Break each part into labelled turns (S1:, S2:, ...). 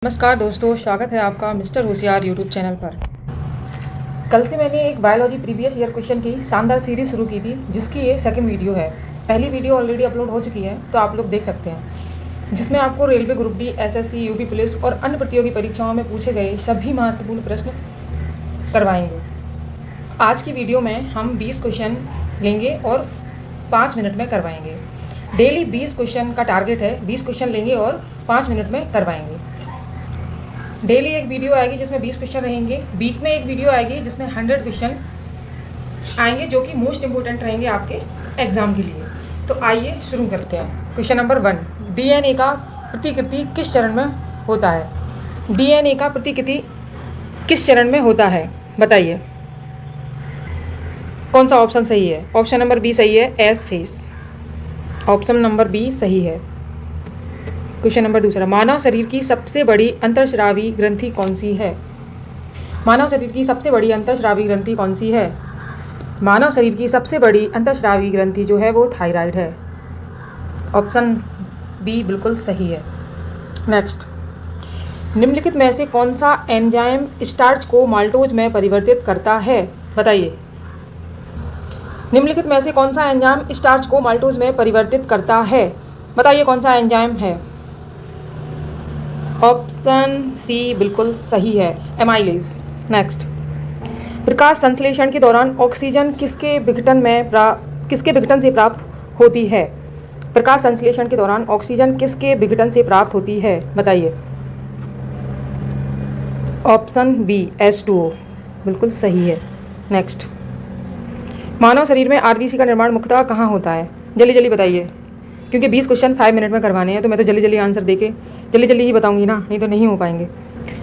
S1: नमस्कार दोस्तों, स्वागत है आपका मिस्टर होशियार यूट्यूब चैनल पर। कल से मैंने एक बायोलॉजी प्रीवियस ईयर क्वेश्चन की शानदार सीरीज शुरू की थी, जिसकी ये सेकंड वीडियो है। पहली वीडियो ऑलरेडी अपलोड हो चुकी है, तो आप लोग देख सकते हैं, जिसमें आपको railway group D, SSC, UP police और अन्य प्रतियोगी परीक्षाओं में पूछे गए सभी महत्वपूर्ण प्रश्न करवाएंगे। आज की वीडियो में हम 20 क्वेश्चन लेंगे और 5 मिनट में करवाएंगे। डेली 20 क्वेश्चन का टारगेट है, 20 क्वेश्चन लेंगे और 5 मिनट में करवाएंगे। डेली एक वीडियो आएगी जिसमें 20 क्वेश्चन रहेंगे। वीक में एक वीडियो आएगी जिसमें 100 क्वेश्चन आएंगे, जो कि मोस्ट इंपॉर्टेंट रहेंगे आपके एग्ज़ाम के लिए। तो आइए शुरू करते हैं। क्वेश्चन नंबर 1, डीएनए का प्रतिकृति किस चरण में होता है? डीएनए का प्रतिकृति किस चरण में होता है, बताइए। कौन सा ऑप्शन सही है? ऑप्शन नंबर बी सही है, S phase. Option number B सही है। क्वेश्चन नंबर 2, मानव शरीर की सबसे बड़ी अंतःस्रावी ग्रंथि कौन सी है? मानव शरीर की सबसे बड़ी अंतःस्रावी ग्रंथि कौन सी है? मानव शरीर की सबसे बड़ी अंतःस्रावी ग्रंथि जो है वो थायराइड है। ऑप्शन बी बिल्कुल सही है। नेक्स्ट, निम्नलिखित में से कौन सा एंजाइम स्टार्च को माल्टोज में परिवर्तित करता है, बताइए। निम्नलिखित में से कौन सा एंजाइम स्टार्च को माल्टोज में परिवर्तित करता है, बताइए कौन सा एंजाइम है। ऑप्शन सी बिल्कुल सही है, एमाइलेज। नेक्स्ट, प्रकाश संश्लेषण के दौरान ऑक्सीजन किसके विघटन से प्राप्त होती है? प्रकाश संश्लेषण के दौरान ऑक्सीजन किसके विघटन से प्राप्त होती है, बताइए। ऑप्शन बी H2O बिल्कुल सही है। नेक्स्ट, मानव शरीर में आरबीसी का निर्माण मुख्यतः कहाँ होता है? जल्दी जल्दी बताइए, क्योंकि 20 क्वेश्चन 5 मिनट में करवाने हैं, तो मैं तो जल्दी जल्दी आंसर देके जल्दी जल्दी ही बताऊंगी ना, नहीं तो नहीं हो पाएंगे।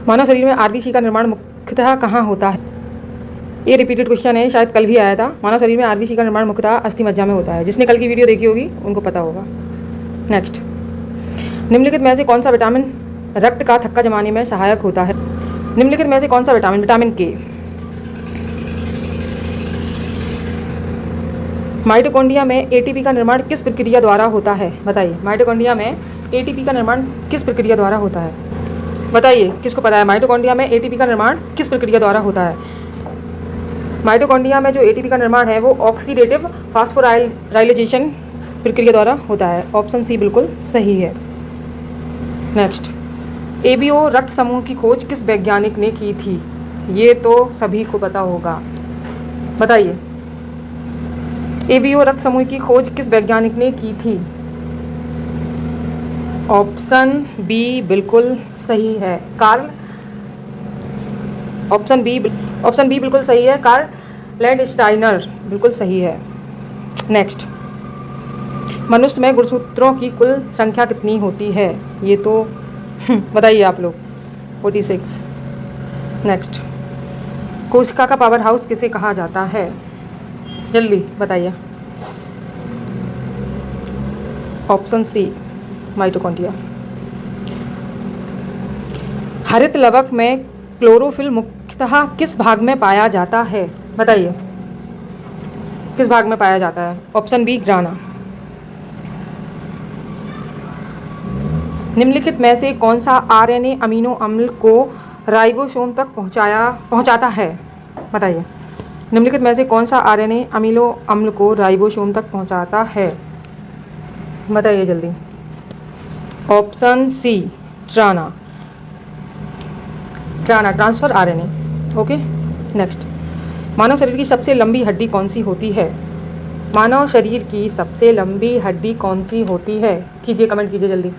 S1: मानव शरीर में आरबीसी का निर्माण मुख्यतः कहाँ होता है? ये रिपीटेड क्वेश्चन है, शायद कल भी आया था। मानव शरीर में आरबीसी का निर्माण मुख्यतः अस्थि मज्जा में होता है। जिसने कल की वीडियो देखी होगी उनको पता होगा। नेक्स्ट, निम्नलिखित में से कौन सा विटामिन रक्त का थक्का जमाने में सहायक होता है? निम्नलिखित में से कौन सा विटामिन, विटामिन के। माइटोकॉन्ड्रिया में एटीपी का निर्माण किस प्रक्रिया द्वारा होता है, बताइए। माइटोकॉन्ड्रिया में एटीपी का निर्माण किस प्रक्रिया द्वारा होता है, बताइए। किसको पता है माइटोकॉन्ड्रिया में एटीपी का निर्माण किस प्रक्रिया द्वारा होता है? माइटोकॉन्ड्रिया में जो एटीपी का निर्माण है वो ऑक्सीडेटिव फास्फोराइलेशन प्रक्रिया द्वारा होता है। ऑप्शन सी बिल्कुल सही है। नेक्स्ट, एबीओ रक्त समूह की खोज किस वैज्ञानिक ने की थी? ये तो सभी को पता होगा, बताइए। एबीओ रक्त समूह की खोज किस वैज्ञानिक ने की थी? ऑप्शन बी बिल्कुल सही है, कार्ल। ऑप्शन बी बिल्कुल सही है, कार्ल लैंडस्टाइनर बिल्कुल सही है। नेक्स्ट, मनुष्य में गुणसूत्रों की कुल संख्या कितनी होती है? ये तो बताइए आप लोग, 46। नेक्स्ट, कोशिका का पावर हाउस किसे कहा जाता है? जल्दी बताइए। Option C mitochondria. हरित लवक में क्लोरोफिल मुख्यतः किस भाग में पाया जाता है, बताइए। किस भाग में पाया जाता है? Option B grana. निम्नलिखित में से कौन सा आरएनए अमीनो अम्ल को राइबोसोम तक पहुंचाता है, बताइए। निम्नलिखित में से कौन सा आरएनए अमीनो अम्ल को राइबोसोम तक पहुंचाता है, बताइए जल्दी। ऑप्शन सी ट्राना, ट्रांसफर आरएनए। ओके। नेक्स्ट, मानव शरीर की सबसे लंबी हड्डी कौन सी होती है? मानव शरीर की सबसे लंबी हड्डी कौन सी होती है? कीजिए, कमेंट कीजिए जल्दी।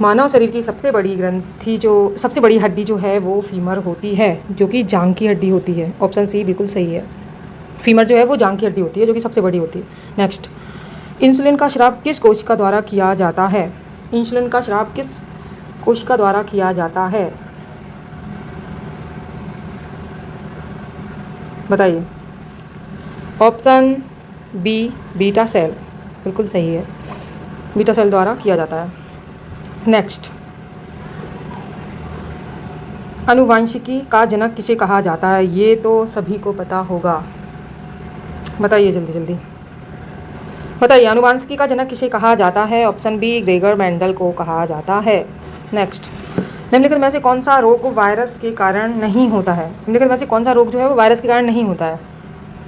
S1: मानव शरीर की सबसे बड़ी हड्डी जो है वो फीमर होती है, जो कि जांघ की हड्डी होती है। ऑप्शन सी बिल्कुल सही है। फीमर जो है वो जांघ की हड्डी होती है, जो कि सबसे बड़ी होती है। नेक्स्ट, इंसुलिन का स्राव किस कोशिका द्वारा किया जाता है? इंसुलिन का स्राव किस कोशिका द्वारा किया जाता है, बताइए। ऑप्शन बी बीटा सेल बिल्कुल सही है, बीटा सेल द्वारा किया जाता है। नेक्स्ट, आनुवांशिकी का जनक किसे कहा जाता है? ये तो सभी को पता होगा, बताइए जल्दी जल्दी बताइए। आनुवांशिकी का जनक किसे कहा जाता है? ऑप्शन बी ग्रेगर मेंडल को कहा जाता है। नेक्स्ट, निम्नलिखित में से कौन सा रोग वायरस के कारण नहीं होता है? निम्नलिखित में से कौन सा रोग जो है वो वायरस के कारण नहीं होता है?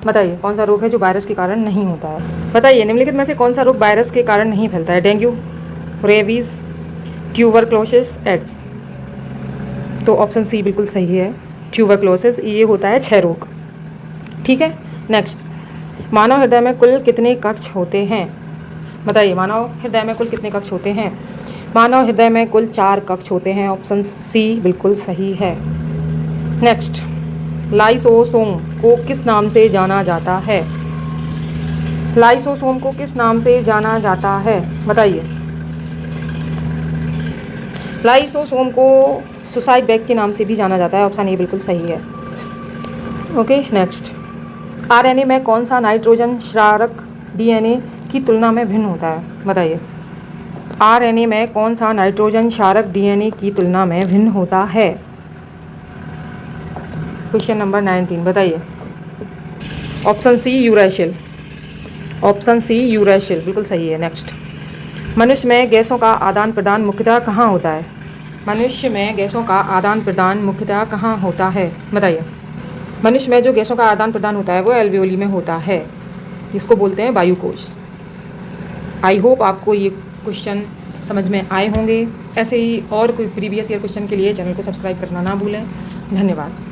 S1: बताइए कौन सा रोग है जो वायरस के कारण नहीं होता है? बताइए निम्नलिखित में से कौन सा रोग वायरस के कारण नहीं फैलता है? Dengue, rabies, tuberculosis, AIDS. तो ऑप्शन सी बिल्कुल सही है, ट्यूबरक्लोसिस। ये होता है क्षय रोग। ठीक है, नेक्स्ट। मानव हृदय में कुल कितने कक्ष होते हैं? बताइए मानव हृदय में कुल कितने कक्ष होते हैं? मानव हृदय में कुल 4 कक्ष होते हैं। ऑप्शन सी बिल्कुल सही है। नेक्स्ट, लाइसोसोम को किस नाम से जाना जाता है? लाइसोसोम को किस नाम से जाना जाता है? बताइए। लाइसोसोम को सुसाइड बैग के नाम से भी जाना जाता है। ऑप्शन ए बिल्कुल सही है। Okay, next. आरएनए में कौन सा नाइट्रोजन क्षारक डीएनए की तुलना में भिन्न होता है? बताइए। आरएनए में कौन सा नाइट्रोजन क्षारक डीएनए की तुलना में भिन्न होता है? क्वेश्चन नंबर 19 बताइए। ऑप्शन सी यूरेशिल। ऑप्शन सी यूरेशिल बिल्कुल सही है। नेक्स्ट। मनुष्य में गैसों का आदान प्रदान मुख्यतः कहाँ होता है? मनुष्य में गैसों का आदान प्रदान मुख्यतः कहाँ होता है? बताइए। मनुष्य में जो गैसों का आदान प्रदान होता है वो एल्वियोली में होता है। इसको बोलते हैं वायुकोश। आई होप आपको ये क्वेश्चन समझ में आए होंगे। ऐसे ही और कोई प्रीवियस ईयर क्वेश्चन के लिए चैनल को सब्सक्राइब करना ना भूलें। धन्यवाद।